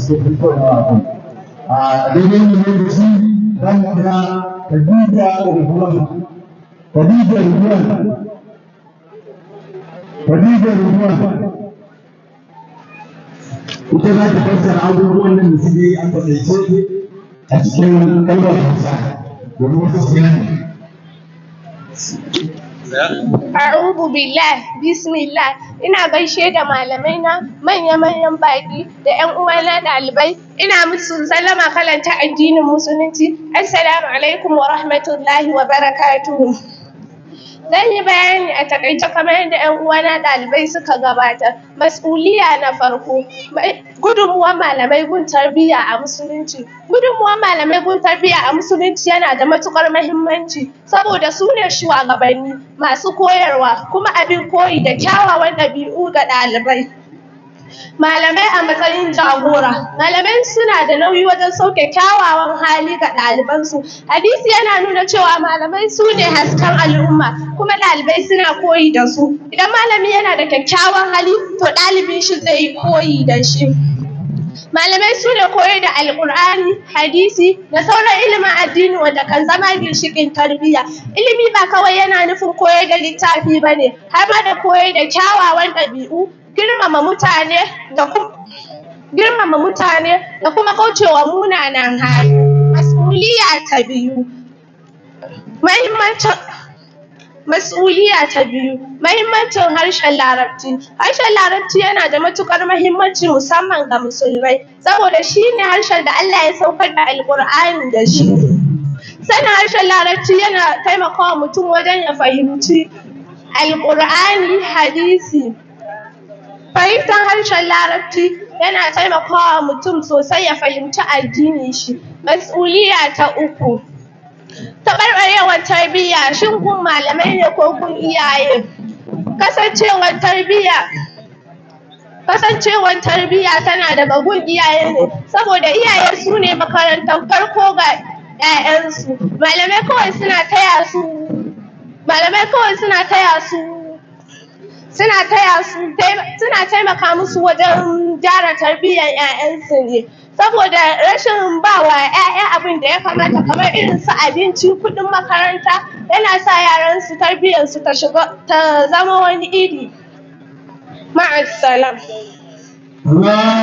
suke fitowa a kai. A daidai ne da shi zan kira Khadija Ruwan. Khadija Ruwan. Ita za ta fassara abubuwan nan da suke yi a faɗaice a cikin kalmar Hausa domin wasu su gane. A'udhu billah, bismillah, ina gaishe da malamai na manya-manyan baƙi da 'yan uwana ɗalibai, ina musu sallama kalan ta addinin musulunci. Assalamu alaikum wa rahmatullahi wa barakatuhu. Zan yi bayani a takaice kamar yadda 'yan uwana ɗalibai suka gabatar. Mas'uliya na farko, gudunmuwar malamai gun tarbiyya a musulunci. Gudunmuwar malamai gun tarbiyya a musulunci yana da matuƙar muhimmanci saboda su ne shugabanni masu koyarwa kuma abin koyi da kyawawan ɗabi'u ga ɗalibai. Malamai a matsayin jagora. Malamai suna da nauyi wajen sauke kyawawan hali ga ɗalibansu. Hadisi yana nuna cewa malamai su ne hasken al'umma kuma ɗalibai suna koyi da su. Idan malami yana da kyakkyawan hali to ɗalibin shi zai yi koyi da shi. Malamai su ne koyar da Alƙur'ani, hadisi da sauran ilimin addini wanda kan zama ginshiƙin tarbiyya. Ilimi ba kawai yana nufin koyar da littafi ba ne, har ma da koyar da kyawawan ɗabi'u, girmama mutane da kuma kaucewa munanan hali. Mas'uliya ta biyu. Mahimmancin harshen Larabci. Harshen Larabci yana da matuƙar mahimmanci musamman ga musulmai, saboda shi ne harshen da Allah ya saukar da Alƙur'ani da shi. Sanin harshen Larabci yana taimakawa mutum wajen ya fahimci Alƙur'ani, hadisi. Fahimtar harshen Larabci yana taimakawa mutum sosai ya fahimci addinin shi. Mas'uliya ta uku. Taɓarɓarewar tarbiyya, shin gun malamai ne ko gun iyaye? Kasancewar tarbiyya tana daga gun iyaye ne, saboda iyaye su ne makarantar farko ga 'ya'yansu. Malamai kawai suna taimaka musu wajen gyara tarbiyyar 'ya'yansu ne. Saboda rashin ba wa 'ya'ya abin da ya kamata kamar irin su abinci, kuɗin makaranta yana sa yaran su tarbiyyarsu ta zama wani iri. Ma'assalam.